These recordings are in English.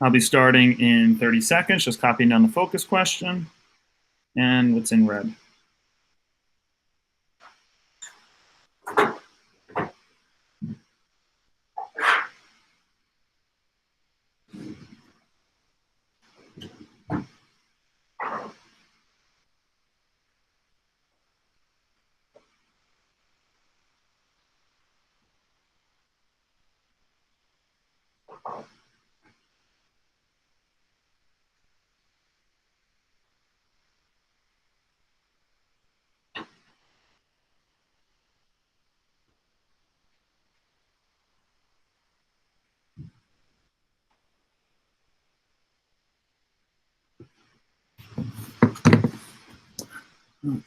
I'll be starting in 30 seconds, just copying down the focus question and what's in red. Okay.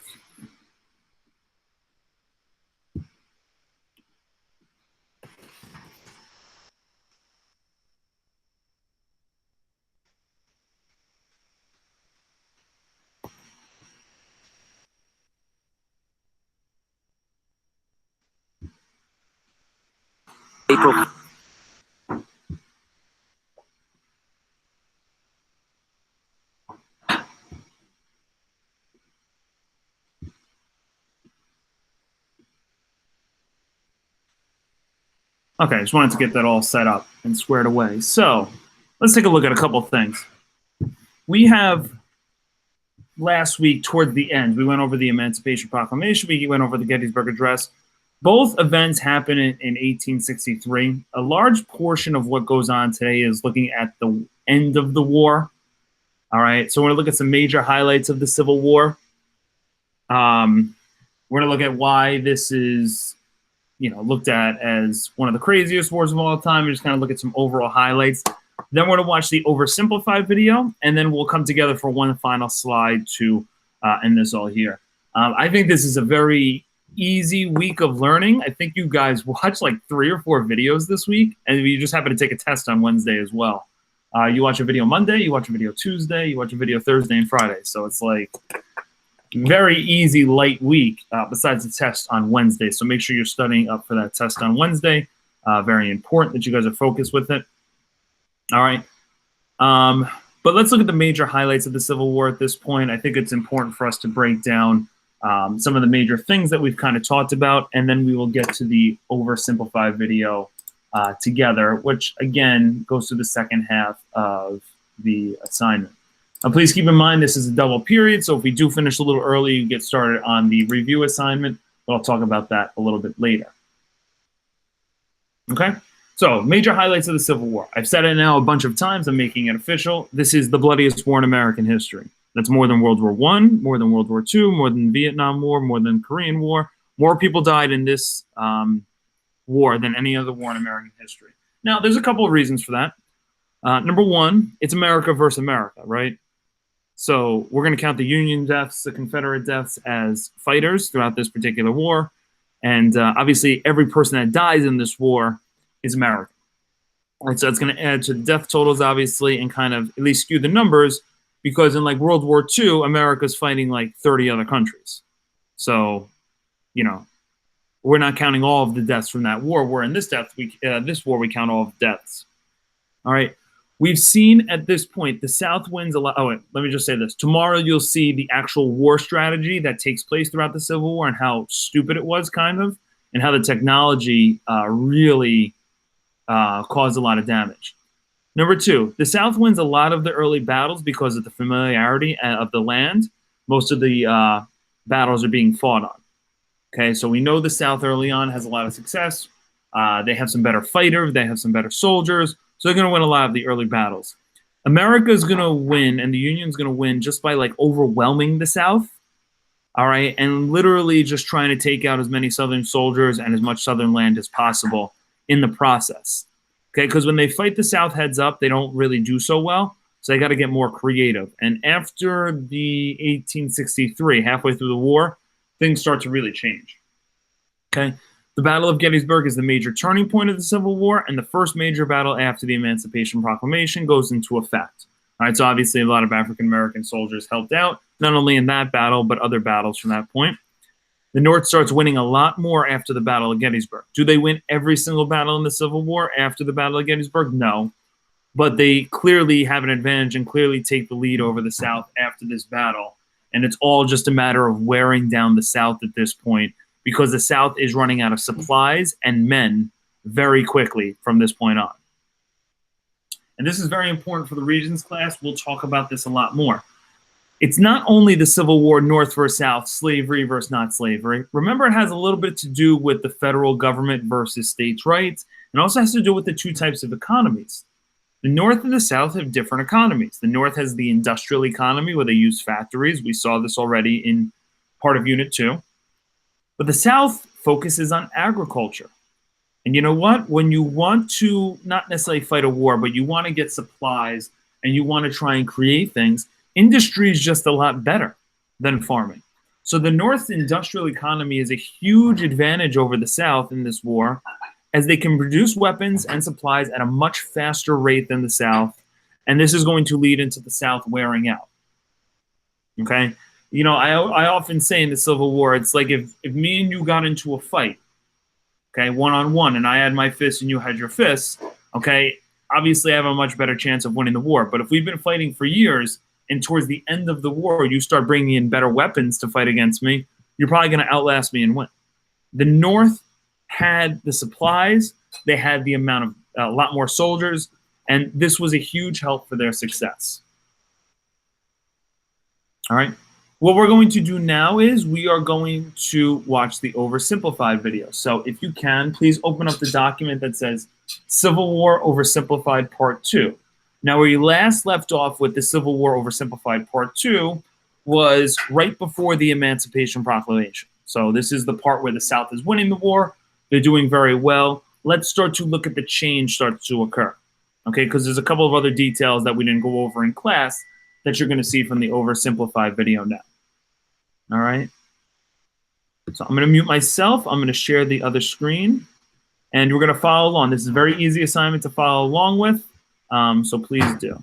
April. Okay, just wanted to get that all set up and squared away. So let's take a look at a couple of things. We have last week, towards the end, we went over the Emancipation Proclamation. We went over the Gettysburg Address. Both events happened in 1863. A large portion of what goes on today is looking at the end of the war. All right, so we're going to look at some major highlights of the Civil War. We're going to look at why this is, looked at as one of the craziest wars of all time, and just kind of look at some overall highlights. Then we're going to watch the oversimplified video, and then we'll come together for one final slide to end this all here. I think this is a very easy week of learning. I think you guys watched like 3 or 4 videos this week, and you just happen to take a test on Wednesday as well. You watch a video Monday, you watch a video Tuesday, you watch a video Thursday and Friday. So it's like very easy, light week besides the test on Wednesday. So make sure you're studying up for that test on Wednesday. Very important that you guys are focused with it. All right. But let's look at the major highlights of the Civil War at this point. I think it's important for us to break down some of the major things that we've kind of talked about, and then we will get to the oversimplified video together, which again goes to the second half of the assignment. Please keep in mind this is a double period, so if we do finish a little early, you get started on the review assignment, but I'll talk about that a little bit later. Okay, so major highlights of the Civil War. I've said it now a bunch of times, I'm making it official. This is the bloodiest war in American history. That's more than World War I, more than World War II, more than the Vietnam War, more than the Korean War. More people died in this war than any other war in American history. Now, there's a couple of reasons for that. Number one, it's America versus America, right? So we're going to count the Union deaths, the Confederate deaths as fighters throughout this particular war. And obviously, every person that dies in this war is American. Right, so it's going to add to the death totals, obviously, and kind of at least skew the numbers, because in like World War II, America's fighting like 30 other countries. So, we're not counting all of the deaths from that war. Where in this war, we count all of the deaths. All right. We've seen at this point the South wins a lot. Oh, wait, let me just say this. Tomorrow you'll see the actual war strategy that takes place throughout the Civil War and how stupid it was, kind of, and how the technology really caused a lot of damage. Number two, the South wins a lot of the early battles because of the familiarity of the land. Most of the battles are being fought on. Okay, so we know the South early on has a lot of success. They have some better fighters. They have some better soldiers. So they're going to win a lot of the early battles. America's going to win, and the Union's going to win just by like overwhelming the South. All right, and literally just trying to take out as many Southern soldiers and as much Southern land as possible in the process. Okay, because when they fight the South heads up, they don't really do so well. So they got to get more creative. And after the 1863, halfway through the war, things start to really change. Okay, the Battle of Gettysburg is the major turning point of the Civil War, and the first major battle after the Emancipation Proclamation goes into effect. All right, so obviously a lot of African-American soldiers helped out, not only in that battle, but other battles from that point. The North starts winning a lot more after the Battle of Gettysburg. Do they win every single battle in the Civil War after the Battle of Gettysburg? No. but they clearly have an advantage and clearly take the lead over the South after this battle. And it's all just a matter of wearing down the South at this point, because the South is running out of supplies and men very quickly from this point on. And this is very important for the Regents class. We'll talk about this a lot more. It's not only the Civil War, North versus South, slavery versus not slavery. Remember, it has a little bit to do with the federal government versus states' rights, and also has to do with the two types of economies. The North and the South have different economies. The North has the industrial economy where they use factories. We saw this already in part of Unit 2. But the South focuses on agriculture. And you know what? When you want to not necessarily fight a war, but you want to get supplies and you want to try and create things, industry is just a lot better than farming. So the North's industrial economy is a huge advantage over the South in this war, as they can produce weapons and supplies at a much faster rate than the South. And this is going to lead into the South wearing out. Okay? You know, I often say in the Civil War, it's like if me and you got into a fight, okay, one-on-one, and I had my fists and you had your fists, okay, obviously I have a much better chance of winning the war. But if we've been fighting for years, and towards the end of the war, you start bringing in better weapons to fight against me, you're probably going to outlast me and win. The North had the supplies, they had the amount of a lot more soldiers, and this was a huge help for their success. All right. What we're going to do now is we are going to watch the oversimplified video. So if you can, please open up the document that says Civil War Oversimplified Part 2. Now, where you last left off with the Civil War Oversimplified Part 2 was right before the Emancipation Proclamation. So this is the part where the South is winning the war. They're doing very well. Let's start to look at the change starts to occur. Okay, because there's a couple of other details that we didn't go over in class that you're going to see from the oversimplified video now. All right. So I'm going to mute myself. I'm going to share the other screen, and we're going to follow along. This is a very easy assignment to follow along with, so please do.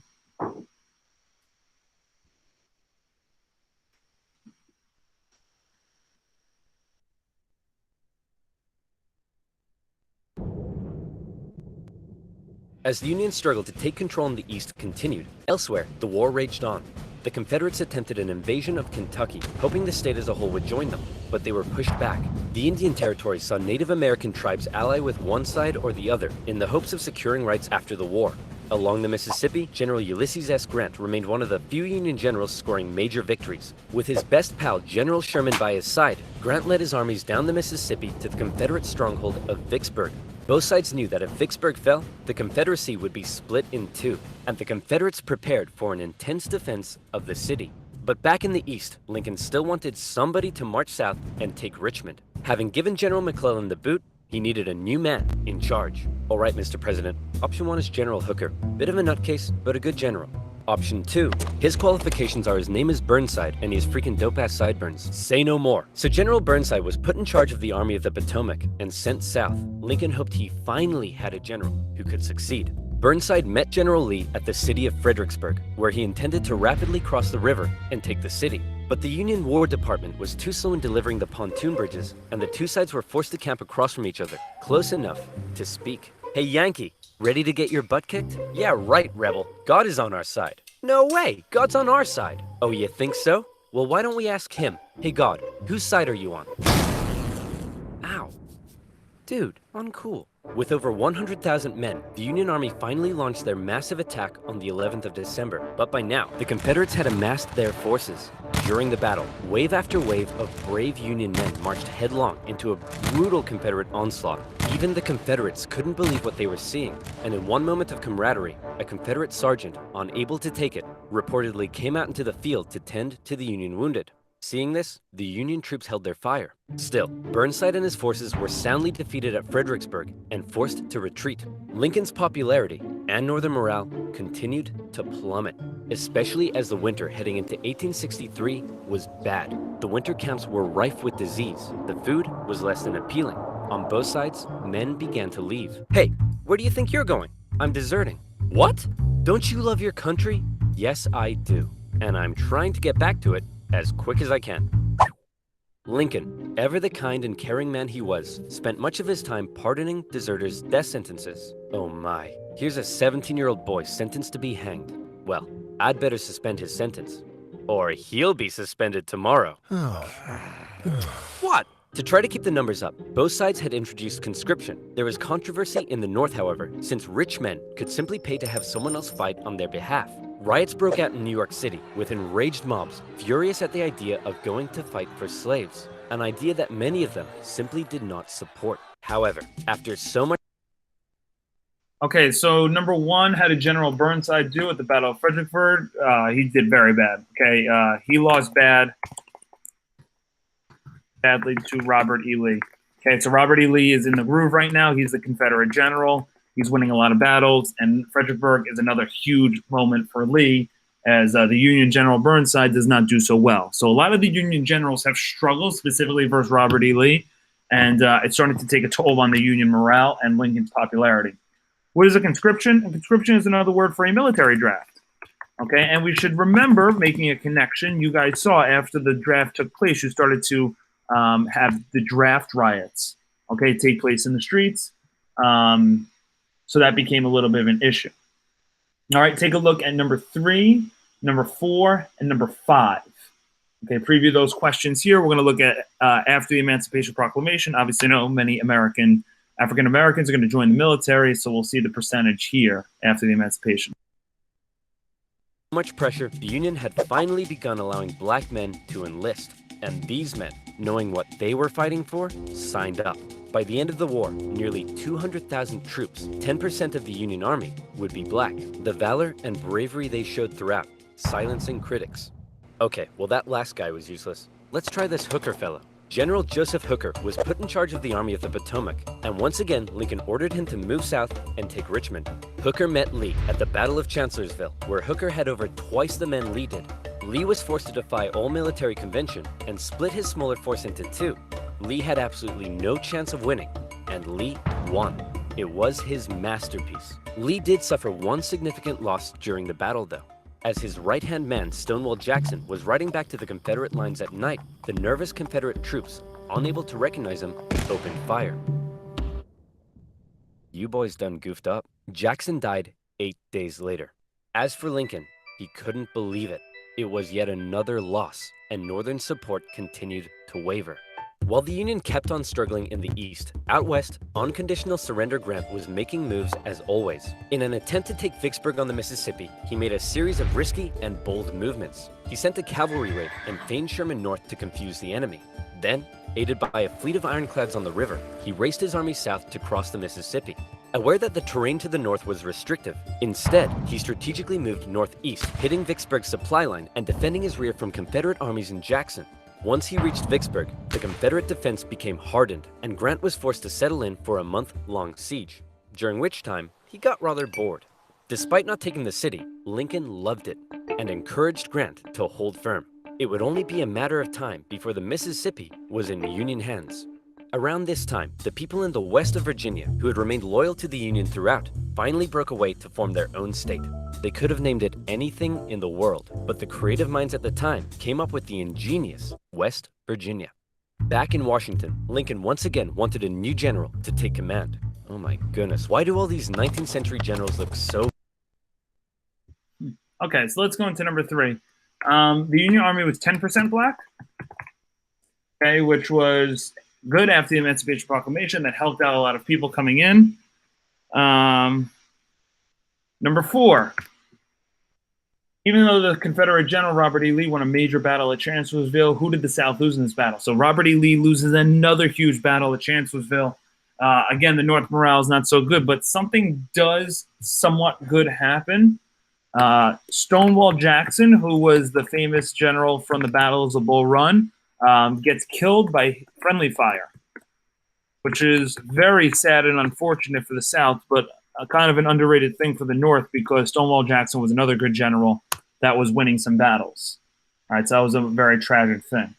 As the Union struggle to take control in the East continued, elsewhere, the war raged on. The Confederates attempted an invasion of Kentucky, hoping the state as a whole would join them, but they were pushed back. The Indian Territory saw Native American tribes ally with one side or the other in the hopes of securing rights after the war. Along the Mississippi, General Ulysses S. Grant remained one of the few Union generals scoring major victories. With his best pal, General Sherman, by his side, Grant led his armies down the Mississippi to the Confederate stronghold of Vicksburg. Both sides knew that if Vicksburg fell, the Confederacy would be split in two, and the Confederates prepared for an intense defense of the city. But back in the East, Lincoln still wanted somebody to march south and take Richmond. Having given General McClellan the boot, he needed a new man in charge. All right, Mr. President, option 1 is General Hooker. Bit of a nutcase, but a good general. Option 2, his qualifications are his name is Burnside and he has freaking dope-ass sideburns. Say no more. So General Burnside was put in charge of the Army of the Potomac and sent south. Lincoln hoped he finally had a general who could succeed. Burnside met General Lee at the city of Fredericksburg, where he intended to rapidly cross the river and take the city. But the Union War Department was too slow in delivering the pontoon bridges, and the two sides were forced to camp across from each other, close enough to speak. Hey Yankee, ready to get your butt kicked? Yeah, right, Rebel. God is on our side. No way, God's on our side. Oh, you think so? Well, why don't we ask him? Hey God, whose side are you on? Ow. Dude, uncool. With over 100,000 men, the Union Army finally launched their massive attack on the 11th of December. But by now, the Confederates had amassed their forces. During the battle, wave after wave of brave Union men marched headlong into a brutal Confederate onslaught. Even the Confederates couldn't believe what they were seeing, and in one moment of camaraderie, a Confederate sergeant, unable to take it, reportedly came out into the field to tend to the Union wounded. Seeing this, the Union troops held their fire. Still, Burnside and his forces were soundly defeated at Fredericksburg and forced to retreat. Lincoln's popularity and Northern morale continued to plummet, especially as the winter heading into 1863 was bad. The winter camps were rife with disease. The food was less than appealing. On both sides, men began to leave. Hey, where do you think you're going? I'm deserting. What? Don't you love your country? Yes, I do. And I'm trying to get back to it as quick as I can. Lincoln, ever the kind and caring man he was, spent much of his time pardoning deserters' death sentences. Oh my, here's a 17-year-old boy sentenced to be hanged. Well, I'd better suspend his sentence. Or he'll be suspended tomorrow. What? To try to keep the numbers up, both sides had introduced conscription. There was controversy in the North, however, since rich men could simply pay to have someone else fight on their behalf. Riots broke out in New York City, with enraged mobs furious at the idea of going to fight for slaves, an idea that many of them simply did not support. However, after so much... Okay, so number one, how did General Burnside do at the Battle of Fredericksburg? He did very bad. Okay, he lost badly to Robert E. Lee. Okay, so Robert E. Lee is in the groove right now. He's the Confederate general. He's winning a lot of battles, and Fredericksburg is another huge moment for Lee, as the Union General Burnside does not do so well. So a lot of the Union generals have struggled, specifically versus Robert E. Lee, and it's starting to take a toll on the Union morale and Lincoln's popularity. What is a conscription? A conscription is another word for a military draft. Okay, and we should remember, making a connection, you guys saw after the draft took place, you started to have the draft riots, okay, take place in the streets. So that became a little bit of an issue. All right, take a look at number 3, number 4, and number 5. Okay, preview those questions here. We're going to look at after the Emancipation Proclamation. Obviously, I know many African Americans are going to join the military, so we'll see the percentage here after the emancipation. Much pressure, the Union had finally begun allowing black men to enlist, and these men, knowing what they were fighting for, signed up. By the end of the war, nearly 200,000 troops, 10% of the Union Army, would be black. The valor and bravery they showed throughout, silencing critics. Okay, well that last guy was useless. Let's try this Hooker fellow. General Joseph Hooker was put in charge of the Army of the Potomac, and once again, Lincoln ordered him to move south and take Richmond. Hooker met Lee at the Battle of Chancellorsville, where Hooker had over twice the men Lee did. Lee was forced to defy all military convention and split his smaller force into two. Lee had absolutely no chance of winning, and Lee won. It was his masterpiece. Lee did suffer one significant loss during the battle, though. As his right-hand man, Stonewall Jackson, was riding back to the Confederate lines at night, the nervous Confederate troops, unable to recognize him, opened fire. You boys done goofed up. Jackson died 8 days later. As for Lincoln, he couldn't believe it. It was yet another loss, and Northern support continued to waver. While the Union kept on struggling in the East, out west, unconditional surrender Grant was making moves as always. In an attempt to take Vicksburg on the Mississippi, he made a series of risky and bold movements. He sent a cavalry raid and feigned Sherman north to confuse the enemy. Then, aided by a fleet of ironclads on the river, he raced his army south to cross the Mississippi. Aware that the terrain to the north was restrictive, instead, he strategically moved northeast, hitting Vicksburg's supply line and defending his rear from Confederate armies in Jackson. Once he reached Vicksburg, the Confederate defense became hardened, and Grant was forced to settle in for a month-long siege, during which time he got rather bored. Despite not taking the city, Lincoln loved it and encouraged Grant to hold firm. It would only be a matter of time before the Mississippi was in Union hands. Around this time, the people in the west of Virginia, who had remained loyal to the Union throughout, finally broke away to form their own state. They could have named it anything in the world, but the creative minds at the time came up with the ingenious West Virginia. Back in Washington, Lincoln once again wanted a new general to take command. Oh my goodness, why do all these 19th century generals look so... Okay, so let's go into number 3. The Union Army was 10% black, okay, which was good after the Emancipation Proclamation. That helped out a lot of people coming in. Number 4, even though the Confederate General Robert E. Lee won a major battle at Chancellorsville, who did the South lose in this battle? So Robert E. Lee loses another huge battle at Chancellorsville. Again, the North morale is not so good, but something does somewhat good happen. Stonewall Jackson, who was the famous general from the battles of Bull Run, gets killed by friendly fire, which is very sad and unfortunate for the South, but a kind of an underrated thing for the North, because Stonewall Jackson was another good general that was winning some battles. All right, so that was a very tragic thing.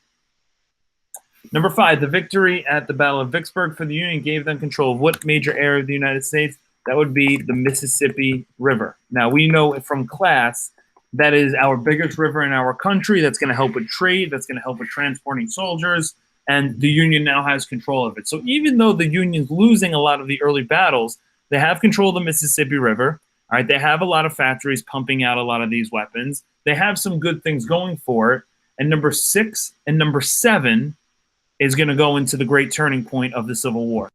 Number 5, the victory at the Battle of Vicksburg for the Union gave them control of what major area of the United States? That would be the Mississippi River. Now, we know from class that is our biggest river in our country. That's going to help with trade. That's going to help with transporting soldiers. and the Union now has control of it. So even though the Union's losing a lot of the early battles, they have control of the Mississippi River. All right, they have a lot of factories pumping out a lot of these weapons. They have some good things going for it. And number 6 and number 7 is going to go into the great turning point of the Civil War.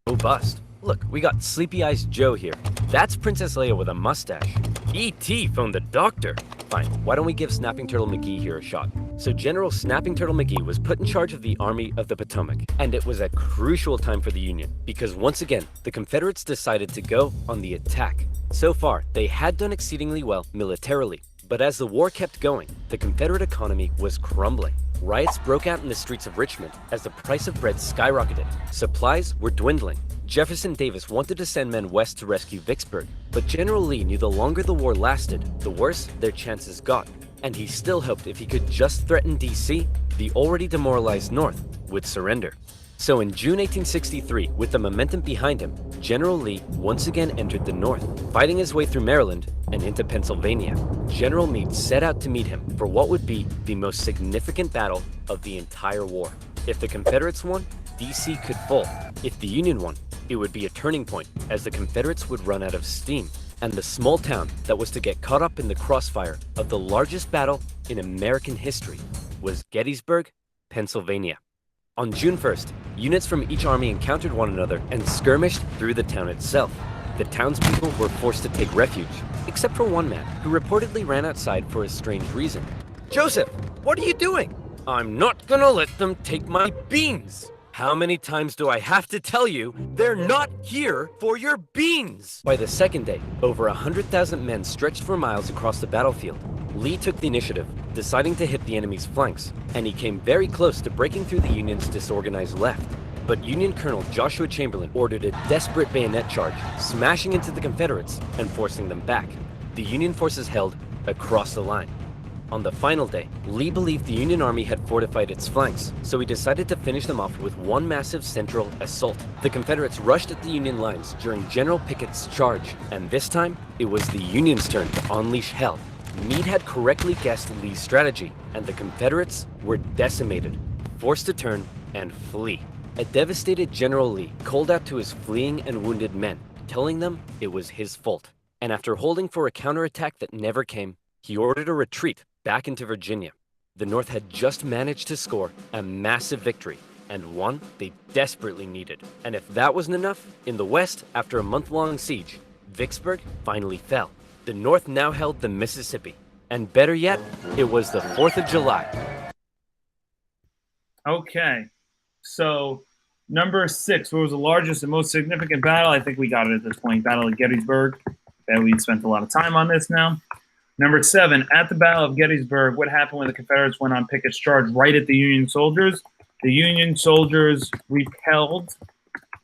Robust. Look, we got Sleepy Eyes Joe here. That's Princess Leia with a mustache. E.T. phoned the doctor. Fine, why don't we give Snapping Turtle McGee here a shot? So General Snapping Turtle McGee was put in charge of the Army of the Potomac, and it was a crucial time for the Union, because once again, the Confederates decided to go on the attack. So far, they had done exceedingly well militarily, but as the war kept going, the Confederate economy was crumbling. Riots broke out in the streets of Richmond as the price of bread skyrocketed. Supplies were dwindling. Jefferson Davis wanted to send men west to rescue Vicksburg, but General Lee knew the longer the war lasted, the worse their chances got. And he still hoped if he could just threaten D.C., the already demoralized North would surrender. So in June 1863, with the momentum behind him, General Lee once again entered the North, fighting his way through Maryland and into Pennsylvania. General Meade set out to meet him for what would be the most significant battle of the entire war. If the Confederates won, D.C. could fall. If the Union won, it would be a turning point, as the Confederates would run out of steam, and the small town that was to get caught up in the crossfire of the largest battle in American history was Gettysburg, Pennsylvania. On June 1st, units from each army encountered one another and skirmished through the town itself. The townspeople were forced to take refuge, except for one man who reportedly ran outside for a strange reason. "Joseph, what are you doing?" "I'm not gonna let them take my beans." "How many times do I have to tell you they're not here for your beans?" By the second day, over 100,000 men stretched for miles across the battlefield. Lee took the initiative, deciding to hit the enemy's flanks, and he came very close to breaking through the Union's disorganized left. But Union Colonel Joshua Chamberlain ordered a desperate bayonet charge, smashing into the Confederates and forcing them back. The Union forces held across the line. On the final day, Lee believed the Union Army had fortified its flanks, so he decided to finish them off with one massive central assault. The Confederates rushed at the Union lines during General Pickett's charge, and this time, it was the Union's turn to unleash hell. Meade had correctly guessed Lee's strategy, and the Confederates were decimated, forced to turn and flee. A devastated General Lee called out to his fleeing and wounded men, telling them it was his fault. And after holding for a counterattack that never came, he ordered a retreat back into Virginia. The North had just managed to score a massive victory, and one they desperately needed. And if that wasn't enough, in the West, after a month-long siege, Vicksburg finally fell. The North now held the Mississippi, and better yet, it was the 4th of July. Okay, so number 6, what was the largest and most significant battle? I think we got it at this point, Battle of Gettysburg. Okay, we spent a lot of time on this now. Number 7, at the Battle of Gettysburg, what happened when the Confederates went on Pickett's charge right at the Union soldiers? The Union soldiers repelled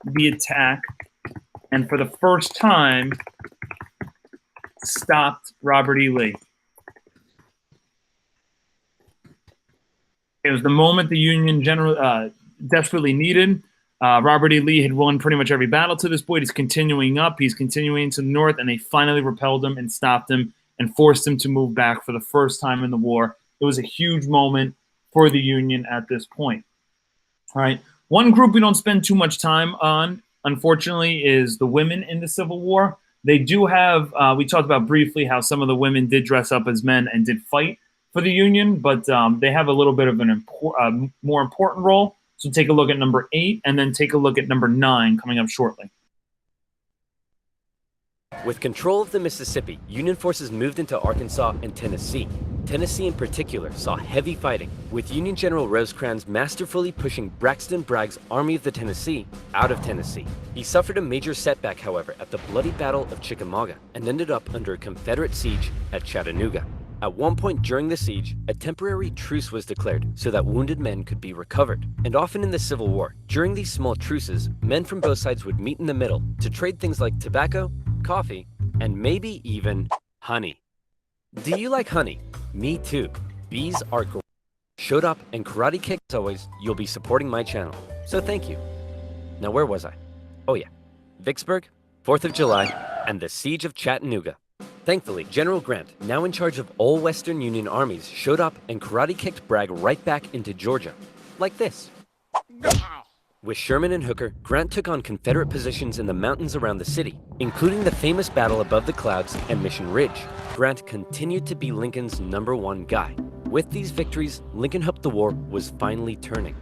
the attack, and for the first time, stopped Robert E. Lee. It was the moment the Union general desperately needed. Robert E. Lee had won pretty much every battle to this point. He's continuing up. He's continuing to the north, and they finally repelled him and stopped him and forced him to move back for the first time in the war. It was a huge moment for the Union at this point. All right. One group we don't spend too much time on, unfortunately, is the women in the Civil War. They do have, we talked about briefly how some of the women did dress up as men and did fight for the Union, but they have a little bit of an more important role. So take a look at number 8 and then take a look at number 9 coming up shortly. With control of the Mississippi, Union forces moved into Arkansas and Tennessee. Tennessee in particular saw heavy fighting, with Union General Rosecrans masterfully pushing Braxton Bragg's Army of the Tennessee out of Tennessee. He suffered a major setback, however, at the bloody Battle of Chickamauga and ended up under a Confederate siege at Chattanooga. At one point during the siege, a temporary truce was declared so that wounded men could be recovered. And often in the Civil War, during these small truces, men from both sides would meet in the middle to trade things like tobacco, coffee, and maybe even honey. Do you like honey? Me too. Bees are great. Showed up and karate kick. As always, you'll be supporting my channel, so thank you. Now where was I? Oh yeah, Vicksburg, 4th of July, and the Siege of Chattanooga. Thankfully, General Grant, now in charge of all Western Union armies, showed up and karate-kicked Bragg right back into Georgia. Like this. With Sherman and Hooker, Grant took on Confederate positions in the mountains around the city, including the famous battle above the clouds and Mission Ridge. Grant continued to be Lincoln's #1 guy. With these victories, Lincoln hoped the war was finally turning.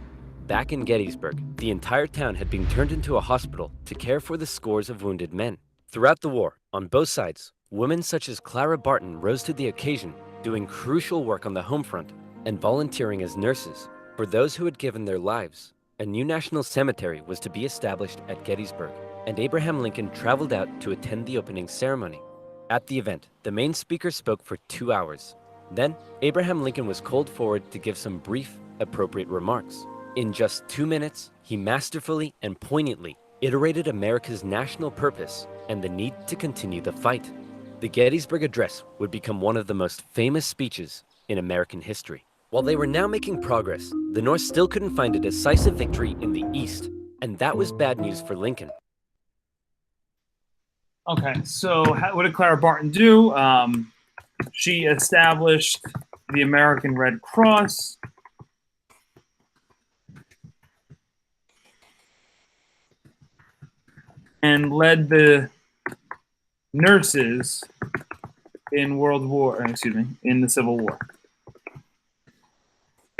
Back in Gettysburg, the entire town had been turned into a hospital to care for the scores of wounded men. Throughout the war, on both sides, women such as Clara Barton rose to the occasion, doing crucial work on the home front and volunteering as nurses. For those who had given their lives, a new national cemetery was to be established at Gettysburg, and Abraham Lincoln traveled out to attend the opening ceremony. At the event, the main speaker spoke for 2 hours. Then, Abraham Lincoln was called forward to give some brief, appropriate remarks. In just 2 minutes, he masterfully and poignantly iterated America's national purpose and the need to continue the fight. The Gettysburg Address would become one of the most famous speeches in American history. While they were now making progress, the North still couldn't find a decisive victory in the East, and that was bad news for Lincoln. Okay, so what did Clara Barton do? She established the American Red Cross. And led the nurses in in the Civil War.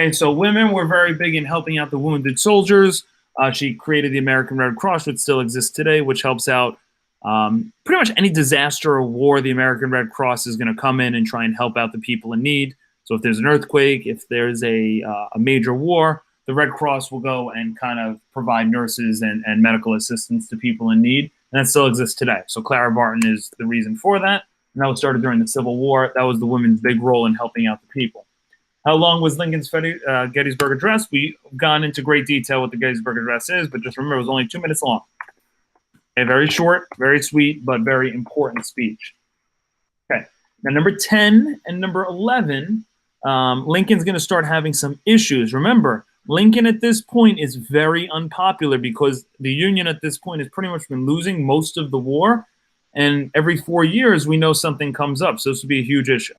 Okay, so women were very big in helping out the wounded soldiers. She created the American Red Cross, which still exists today, which helps out pretty much any disaster or war. The American Red Cross is going to come in and try and help out the people in need. So if there's an earthquake, if there's a major war, the Red Cross will go and kind of provide nurses and medical assistance to people in need. And that still exists today. So Clara Barton is the reason for that. And that was started during the Civil War. That was the women's big role in helping out the people. How long was Lincoln's Gettysburg Address? We've gone into great detail what the Gettysburg Address is, but just remember it was only 2 minutes long. A very short, very sweet, but very important speech. Okay, now number 10 and number 11, Lincoln's going to start having some issues. Remember, Lincoln at this point is very unpopular because the Union at this point has pretty much been losing most of the war. And every 4 years, we know something comes up. So this would be a huge issue.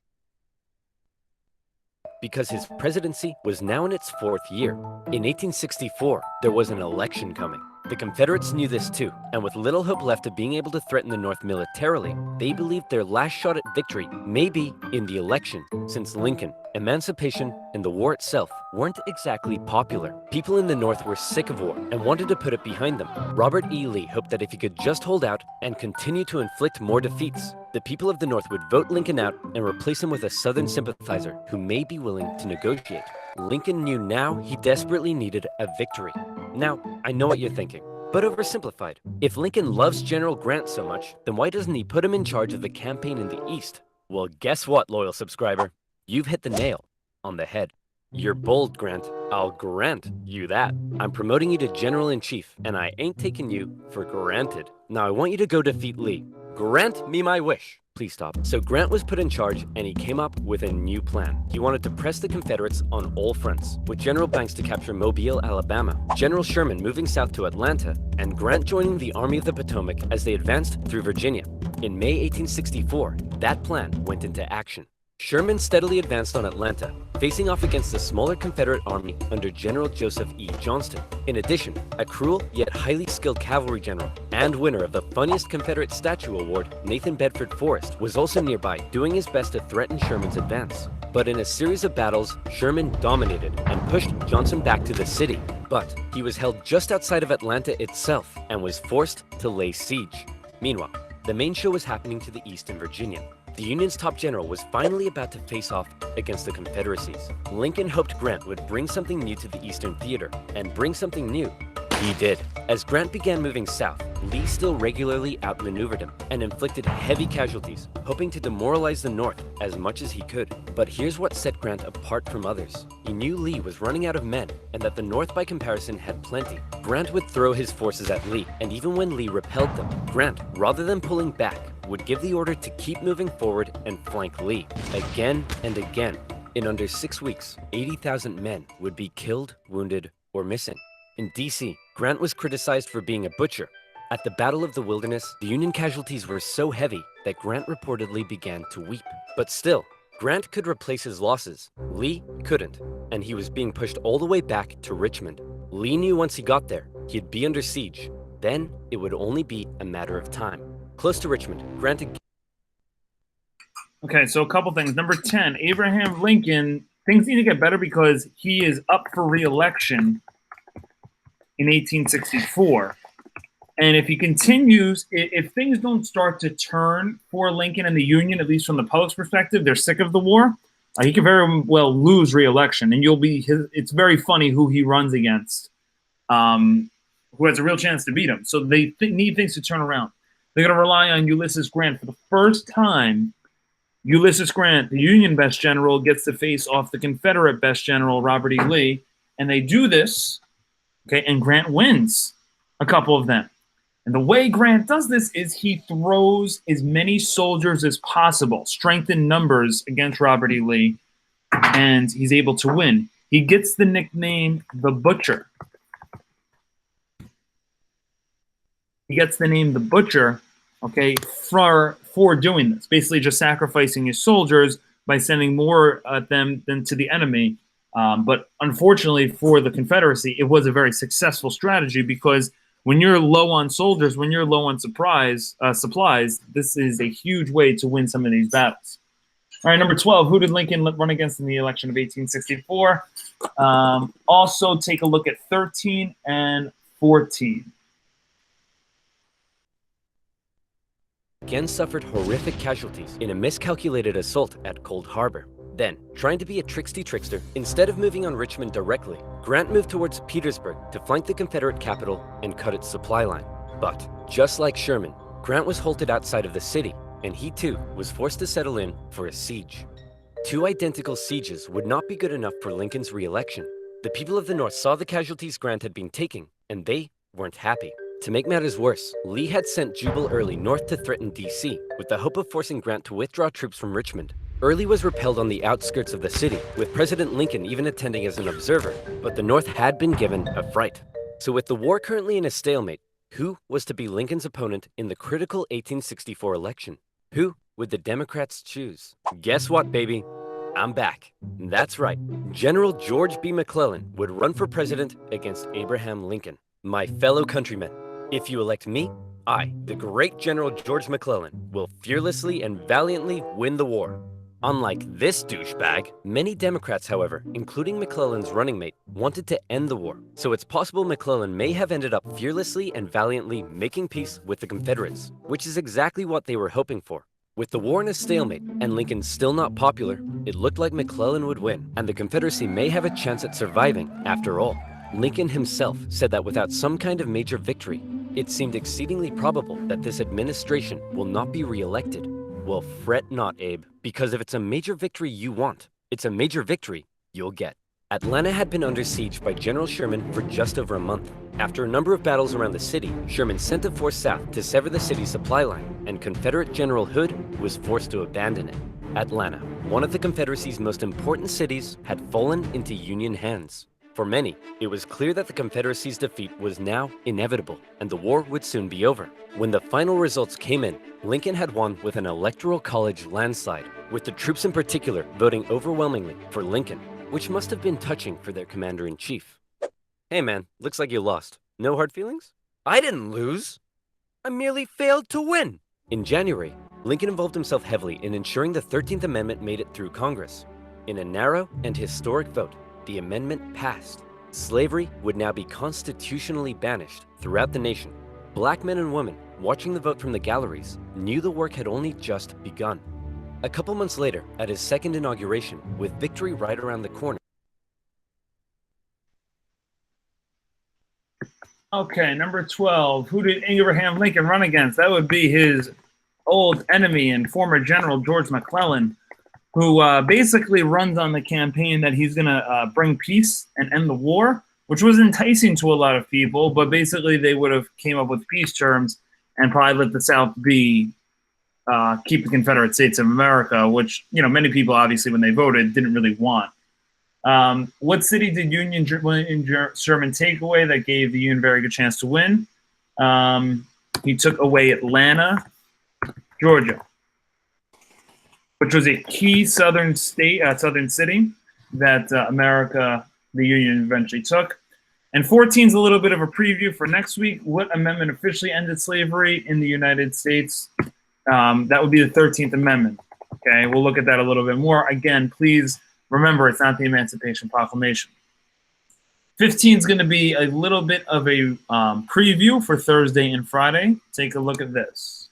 Because his presidency was now in its 4th year. In 1864, there was an election coming. The Confederates knew this too, and with little hope left of being able to threaten the North militarily, they believed their last shot at victory may be in the election, since Lincoln, emancipation, and the war itself weren't exactly popular. People in the North were sick of war and wanted to put it behind them. Robert E. Lee hoped that if he could just hold out and continue to inflict more defeats, the people of the North would vote Lincoln out and replace him with a Southern sympathizer who may be willing to negotiate. Lincoln knew now he desperately needed a victory. Now, I know what you're thinking, but oversimplified. If Lincoln loves General Grant so much, then why doesn't he put him in charge of the campaign in the East? Well, guess what, loyal subscriber? You've hit the nail on the head. You're bold, Grant. I'll grant you that. I'm promoting you to General-in-Chief, and I ain't taking you for granted. Now I want you to go defeat Lee. Grant me my wish. Please stop. So Grant was put in charge, and he came up with a new plan. He wanted to press the Confederates on all fronts, with General Banks to capture Mobile, Alabama, General Sherman moving south to Atlanta, and Grant joining the Army of the Potomac as they advanced through Virginia. In May 1864, that plan went into action. Sherman steadily advanced on Atlanta, facing off against the smaller Confederate army under General Joseph E. Johnston. In addition, a cruel yet highly skilled cavalry general and winner of the funniest Confederate statue award, Nathan Bedford Forrest, was also nearby, doing his best to threaten Sherman's advance. But in a series of battles, Sherman dominated and pushed Johnson back to the city. But he was held just outside of Atlanta itself and was forced to lay siege. Meanwhile, the main show was happening to the east in Virginia. The Union's top general was finally about to face off against the Confederacies. Lincoln hoped Grant would bring something new to the Eastern Theater, and bring something new he did. As Grant began moving south, Lee still regularly outmaneuvered him and inflicted heavy casualties, hoping to demoralize the North as much as he could. But here's what set Grant apart from others. He knew Lee was running out of men, and that the North by comparison had plenty. Grant would throw his forces at Lee, and even when Lee repelled them, Grant, rather than pulling back, would give the order to keep moving forward and flank Lee, again and again. In under 6 weeks, 80,000 men would be killed, wounded, or missing. In D.C., Grant was criticized for being a butcher, At the Battle of the Wilderness, the Union casualties were so heavy that Grant reportedly began to weep. But still, Grant could replace his losses. Lee couldn't, and he was being pushed all the way back to Richmond. Lee knew once he got there, he'd be under siege. Then it would only be a matter of time. Close to Richmond, Grant... Okay, so a couple things. Number 10, Abraham Lincoln, things need to get better because he is up for re-election in 1864. And if he continues, if things don't start to turn for Lincoln and the Union, at least from the public's perspective, they're sick of the war, he could very well lose re-election. And it's very funny who he runs against, who has a real chance to beat him. So they need things to turn around. They're going to rely on Ulysses Grant. For the first time, Ulysses Grant, the Union best general, gets to face off the Confederate best general, Robert E. Lee. And they do this, okay, and Grant wins a couple of them. And the way Grant does this is he throws as many soldiers as possible, strength in numbers against Robert E. Lee, and he's able to win. He gets the nickname the Butcher. He gets the name the Butcher, okay, for doing this, basically just sacrificing his soldiers by sending more at them than to the enemy. But unfortunately for the Confederacy, it was a very successful strategy because when you're low on soldiers, when you're low on supplies, this is a huge way to win some of these battles. All right, number 12, who did Lincoln run against in the election of 1864? Also take a look at 13 and 14. Again suffered horrific casualties in a miscalculated assault at Cold Harbor. Then, trying to be a tricksy trickster, instead of moving on Richmond directly, Grant moved towards Petersburg to flank the Confederate capital and cut its supply line. But, just like Sherman, Grant was halted outside of the city, and he too was forced to settle in for a siege. Two identical sieges would not be good enough for Lincoln's re-election. The people of the North saw the casualties Grant had been taking, and they weren't happy. To make matters worse, Lee had sent Jubal Early north to threaten D.C., with the hope of forcing Grant to withdraw troops from Richmond. Early was repelled on the outskirts of the city, with President Lincoln even attending as an observer, but the North had been given a fright. So with the war currently in a stalemate, who was to be Lincoln's opponent in the critical 1864 election? Who would the Democrats choose? Guess what, baby? I'm back. That's right. General George B. McClellan would run for president against Abraham Lincoln. My fellow countrymen, if you elect me, I, the great General George McClellan, will fearlessly and valiantly win the war. Unlike this douchebag, many Democrats, however, including McClellan's running mate, wanted to end the war. So it's possible McClellan may have ended up fearlessly and valiantly making peace with the Confederates, which is exactly what they were hoping for. With the war in a stalemate and Lincoln still not popular, it looked like McClellan would win, and the Confederacy may have a chance at surviving after all. Lincoln himself said that without some kind of major victory, it seemed exceedingly probable that this administration will not be re-elected. Well, fret not, Abe, because if it's a major victory you want, it's a major victory you'll get. Atlanta had been under siege by General Sherman for just over a month. After a number of battles around the city, Sherman sent a force south to sever the city's supply line, and Confederate General Hood was forced to abandon it. Atlanta, one of the Confederacy's most important cities, had fallen into Union hands. For many, it was clear that the Confederacy's defeat was now inevitable, and the war would soon be over. When the final results came in, Lincoln had won with an electoral college landslide, with the troops in particular voting overwhelmingly for Lincoln, which must have been touching for their commander-in-chief. Hey man, looks like you lost. No hard feelings? I didn't lose. I merely failed to win. In January, Lincoln involved himself heavily in ensuring the 13th Amendment made it through Congress. In a narrow and historic vote, the amendment passed. Slavery would now be constitutionally banished throughout the nation. Black men and women, watching the vote from the galleries, knew the work had only just begun. A couple months later, at his second inauguration, with victory right around the corner. Okay, number 12. Who did Abraham Lincoln run against? That would be his old enemy and former general, George McClellan, who basically runs on the campaign that he's going to bring peace and end the war, which was enticing to a lot of people, but basically they would have came up with peace terms and probably let the South keep the Confederate States of America, which, you know, many people obviously when they voted didn't really want. What city did Sherman take away that gave the Union a very good chance to win? He took away Atlanta, Georgia, which was a key southern state, southern city that the Union eventually took. And 14 is a little bit of a preview for next week. What amendment officially ended slavery in the United States? That would be the 13th Amendment. Okay, we'll look at that a little bit more. Again, please remember, it's not the Emancipation Proclamation. 15 is going to be a little bit of a preview for Thursday and Friday. Take a look at this.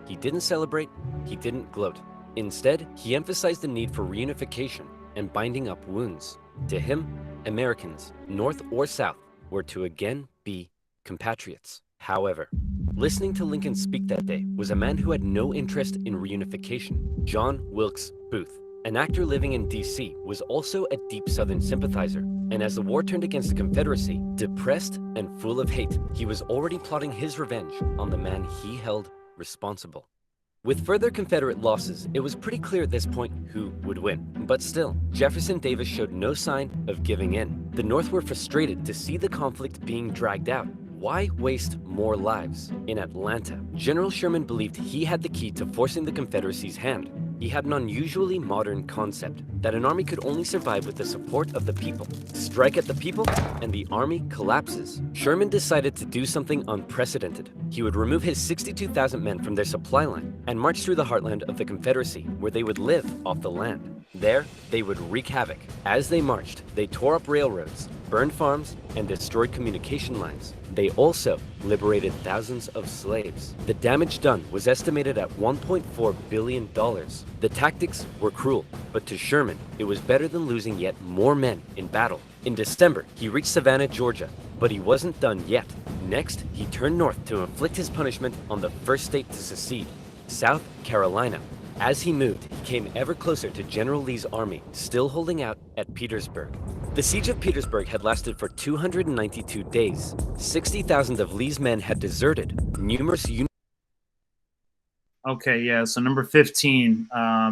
He didn't celebrate, he didn't gloat. Instead, he emphasized the need for reunification and binding up wounds. To him, Americans, North or South, were to again be compatriots. However, listening to Lincoln speak that day was a man who had no interest in reunification. John Wilkes Booth, an actor living in D.C., was also a deep Southern sympathizer, and as the war turned against the Confederacy, depressed and full of hate, he was already plotting his revenge on the man he held responsible. With further Confederate losses, it was pretty clear at this point who would win. But still, Jefferson Davis showed no sign of giving in. The North were frustrated to see the conflict being dragged out. Why waste more lives? In Atlanta, General Sherman believed he had the key to forcing the Confederacy's hand. He had an unusually modern concept that an army could only survive with the support of the people. Strike at the people, and the army collapses. Sherman decided to do something unprecedented. He would remove his 62,000 men from their supply line and march through the heartland of the Confederacy, where they would live off the land. There, they would wreak havoc. As they marched, they tore up railroads, burned farms, and destroyed communication lines. They also liberated thousands of slaves. The damage done was estimated at $1.4 billion. The tactics were cruel, but to Sherman, it was better than losing yet more men in battle. In December, he reached Savannah, Georgia, but he wasn't done yet. Next, he turned north to inflict his punishment on the first state to secede, South Carolina. As he moved, he came ever closer to General Lee's army, still holding out at Petersburg. The siege of Petersburg had lasted for 292 days. 60,000 of Lee's men had deserted. Numerous Okay, yeah, so number 15,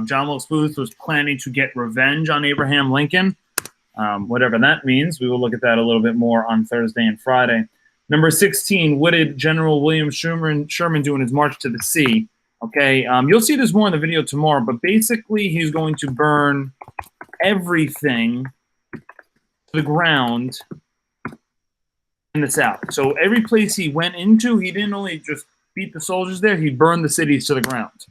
John Wilkes Booth was planning to get revenge on Abraham Lincoln, whatever that means. We will look at that a little bit more on Thursday and Friday. Number 16, what did General William Sherman do in his march to the sea? Okay, you'll see this more in the video tomorrow, but basically he's going to burn everything to the ground in the South. So every place he went into, he didn't only just beat the soldiers there, he burned the cities to the ground.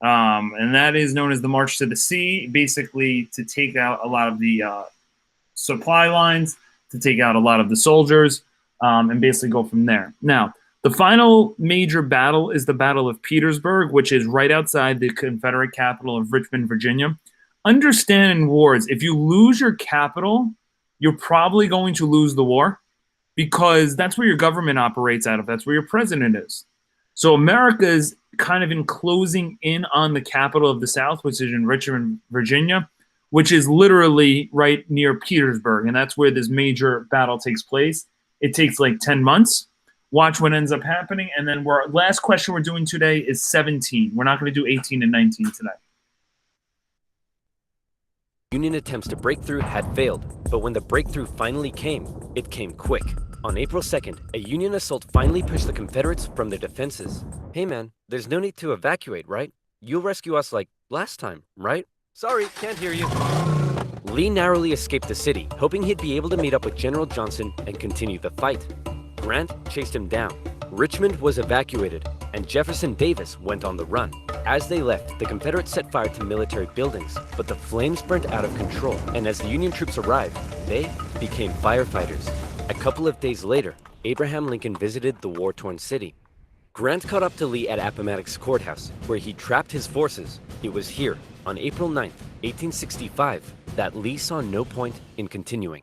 And that is known as the March to the Sea, basically to take out a lot of the supply lines, to take out a lot of the soldiers, and basically go from there. Now, the final major battle is the Battle of Petersburg, which is right outside the Confederate capital of Richmond, Virginia. Understand in wars, if you lose your capital, you're probably going to lose the war because that's where your government operates out of. That's where your president is. So America is kind of closing in on the capital of the South, which is in Richmond, Virginia, which is literally right near Petersburg. And that's where this major battle takes place. It takes like 10 months. Watch what ends up happening. And then last question we're doing today is 17. We're not going to do 18 and 19 today. Union attempts to break through had failed, but when the breakthrough finally came, it came quick. On April 2nd, a Union assault finally pushed the Confederates from their defenses. Hey man, there's no need to evacuate, right? You'll rescue us like last time, right? Sorry, can't hear you. Lee narrowly escaped the city, hoping he'd be able to meet up with General Johnson and continue the fight. Grant chased him down. Richmond was evacuated, and Jefferson Davis went on the run. As they left, the Confederates set fire to military buildings, but the flames burnt out of control, and as the Union troops arrived, they became firefighters. A couple of days later, Abraham Lincoln visited the war-torn city. Grant caught up to Lee at Appomattox Courthouse, where he trapped his forces. It was here, on April 9th, 1865, that Lee saw no point in continuing.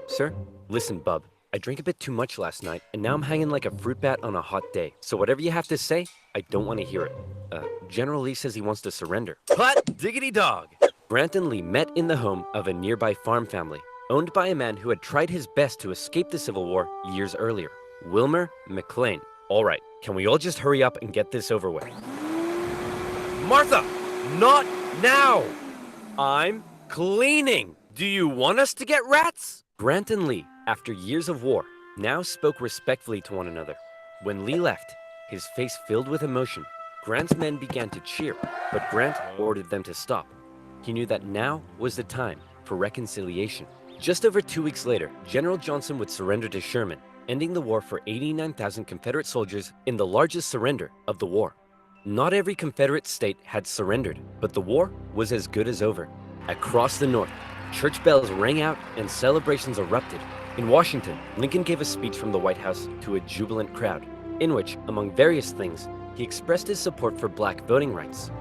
Sir? Listen, bub. I drank a bit too much last night, and now I'm hanging like a fruit bat on a hot day. So whatever you have to say, I don't want to hear it. General Lee says he wants to surrender. Hot diggity dog! Grant and Lee met in the home of a nearby farm family, owned by a man who had tried his best to escape the Civil War years earlier, Wilmer McLean. All right, can we all just hurry up and get this over with? Martha, not now! I'm cleaning! Do you want us to get rats? Grant and Lee after years of war, now spoke respectfully to one another. When Lee left, his face filled with emotion, Grant's men began to cheer, but Grant ordered them to stop. He knew that now was the time for reconciliation. Just over 2 weeks later, General Johnson would surrender to Sherman, ending the war for 89,000 Confederate soldiers in the largest surrender of the war. Not every Confederate state had surrendered, but the war was as good as over. Across the North, church bells rang out and celebrations erupted. In Washington, Lincoln gave a speech from the White House to a jubilant crowd, in which, among various things, he expressed his support for black voting rights.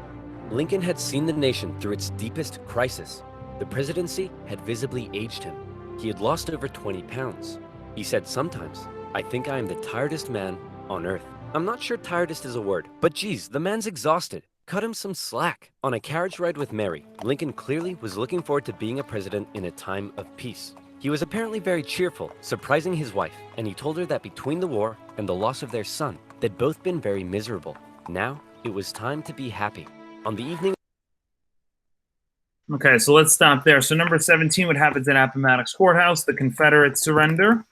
Lincoln had seen the nation through its deepest crisis. The presidency had visibly aged him. He had lost over 20 pounds. He said sometimes, "I think I am the tiredest man on earth." I'm not sure tiredest is a word, but geez, the man's exhausted. Cut him some slack. On a carriage ride with Mary, Lincoln clearly was looking forward to being a president in a time of peace. He was apparently very cheerful, surprising his wife, and he told her that between the war and the loss of their son, they'd both been very miserable. Now, it was time to be happy. On the evening... Okay, so let's stop there. So number 17, what happens at Appomattox Courthouse? The Confederates surrender.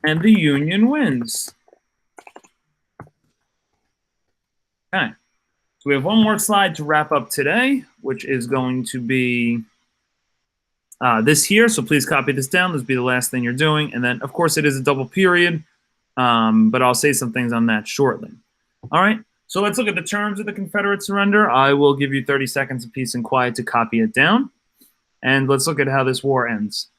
And the Union wins. Okay. So we have one more slide to wrap up today, which is going to be this here. So please copy this down. This will be the last thing you're doing. And then, of course, it is a double period, but I'll say some things on that shortly. All right. So let's look at the terms of the Confederate surrender. I will give you 30 seconds of peace and quiet to copy it down. And let's look at how this war ends.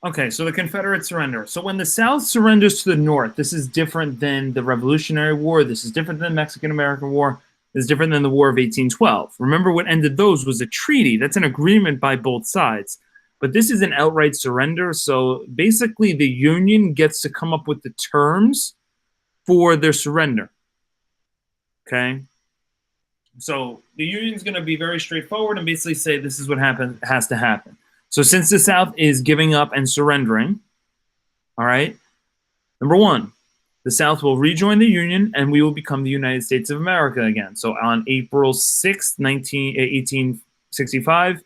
Okay, so the Confederate surrender. So when the South surrenders to the North, this is different than the Revolutionary War. This is different than the Mexican-American War. This is different than the War of 1812. Remember, what ended those was a treaty. That's an agreement by both sides. But this is an outright surrender. So basically, the Union gets to come up with the terms for their surrender. Okay? So the Union's going to be very straightforward and basically say this is what has to happen. So since the South is giving up and surrendering, all right, number one, the South will rejoin the Union and we will become the United States of America again. So on April 6th, 1865,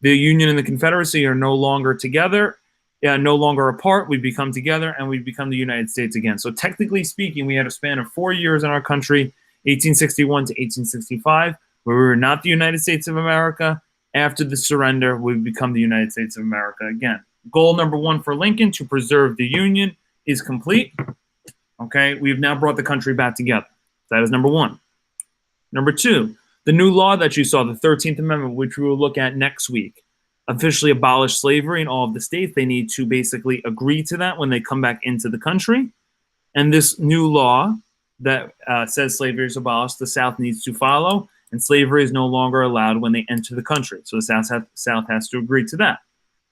the Union and the Confederacy are no longer together, no longer apart. We become together and we become the United States again. So technically speaking, we had a span of 4 years in our country, 1861 to 1865, where we were not the United States of America. After the surrender, we become the United States of America again. Goal number one for Lincoln, to preserve the Union, is complete. Okay, we've now brought the country back together. That is number one. Number two, the new law that you saw, the 13th Amendment, which we will look at next week, officially abolished slavery in all of the states. They need to basically agree to that when they come back into the country. And this new law that says slavery is abolished, the South needs to follow. And slavery is no longer allowed when they enter the country. So the South has to agree to that.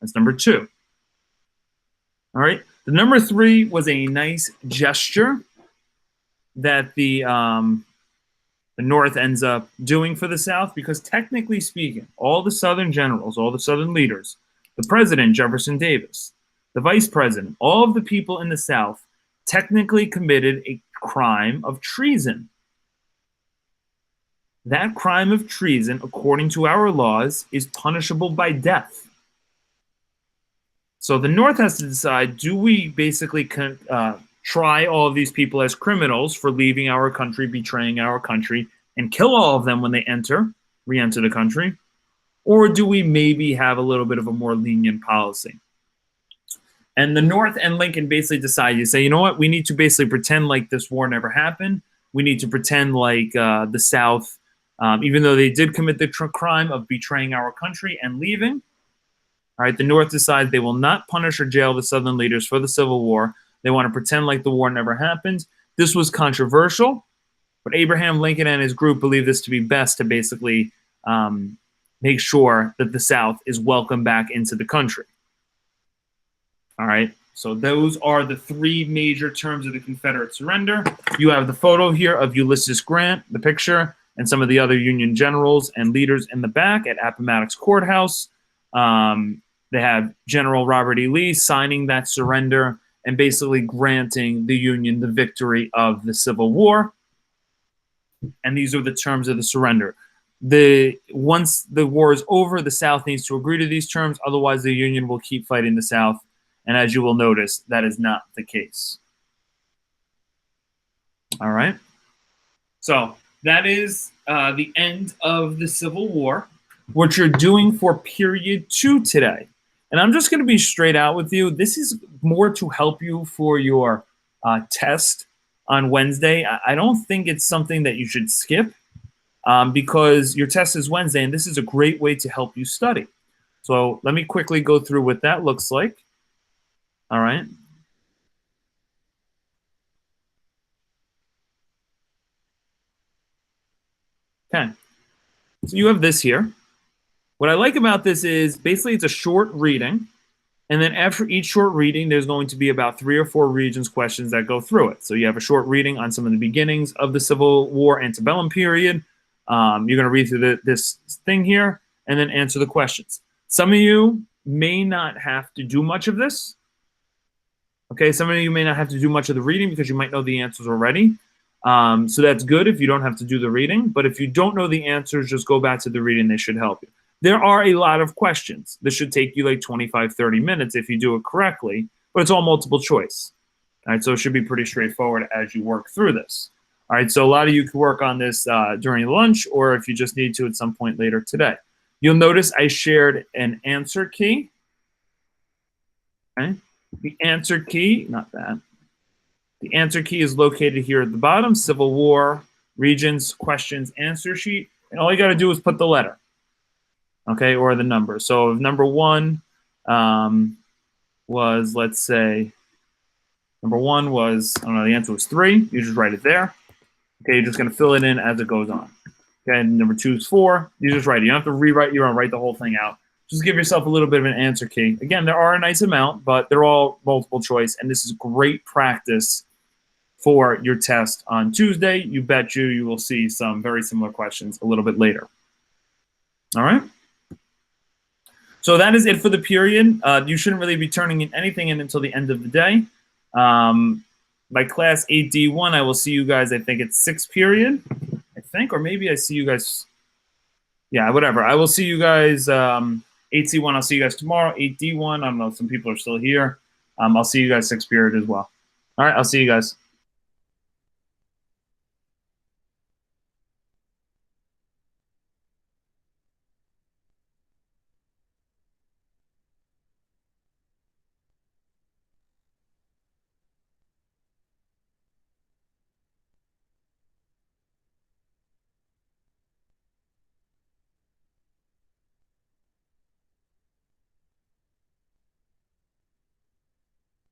That's number two. All right. The number three was a nice gesture that the North ends up doing for the South, because technically speaking, all the Southern generals, all the Southern leaders, the president, Jefferson Davis, the vice president, all of the people in the South technically committed a crime of treason. That crime of treason, according to our laws, is punishable by death. So the North has to decide, do we basically try all of these people as criminals for leaving our country, betraying our country, and kill all of them when they re-enter the country? Or do we maybe have a little bit of a more lenient policy? And the North and Lincoln basically decide, you say, you know what, we need to basically pretend like this war never happened. We need to pretend like the South, even though they did commit the crime of betraying our country and leaving, all right, the North decides they will not punish or jail the Southern leaders for the Civil War. They want to pretend like the war never happened. This was controversial, but Abraham Lincoln and his group believe this to be best to basically make sure that the South is welcomed back into the country. All right, so those are the three major terms of the Confederate surrender. You have the photo here of Ulysses Grant, the picture, and some of the other Union generals and leaders in the back at Appomattox Courthouse. They have General Robert E. Lee signing that surrender and basically granting the Union the victory of the Civil War. And these are the terms of the surrender. Once the war is over, the South needs to agree to these terms. Otherwise, the Union will keep fighting the South. And as you will notice, that is not the case. All right. So that is the end of the Civil War. What you're doing for period 2 today. And I'm just going to be straight out with you. This is more to help you for your test on Wednesday. I don't think it's something that you should skip because your test is Wednesday, and this is a great way to help you study. So let me quickly go through what that looks like. All right. Okay. So you have this here. What I like about this is basically it's a short reading, and then after each short reading, there's going to be about 3 or 4 Regents questions that go through it. So you have a short reading on some of the beginnings of the Civil War antebellum period. You're going to read through this thing here and then answer the questions. Some of you may not have to do much of this. Okay, some of you may not have to do much of the reading because you might know the answers already. So that's good if you don't have to do the reading. But if you don't know the answers, just go back to the reading. They should help you. There are a lot of questions. This should take you like 25, 30 minutes if you do it correctly, but it's all multiple choice. All right, so it should be pretty straightforward as you work through this. All right, so a lot of you can work on this during lunch or if you just need to at some point later today. You'll notice I shared an answer key. Okay, the answer key, not that. The answer key is located here at the bottom, Civil War, Regents, questions, answer sheet. And all you got to do is put the letter. Okay, or the number. So if number 1 was, let's say, number 1 was, I don't know, the answer was 3. You just write it there. Okay, you're just going to fill it in as it goes on. Okay, and number 2 is 4. You just write it. You don't have to rewrite. You don't write the whole thing out. Just give yourself a little bit of an answer key. Again, there are a nice amount, but they're all multiple choice, and this is great practice for your test on Tuesday. You bet you will see some very similar questions a little bit later. All right? So that is it for the period. You shouldn't really be turning anything in until the end of the day. My class 8D1, I will see you guys, I think it's 6th period, I think, or maybe I see you guys, yeah, whatever. I will see you guys, 8C1, I'll see you guys tomorrow. 8D1, I don't know, some people are still here. I'll see you guys 6th period as well. All right, I'll see you guys.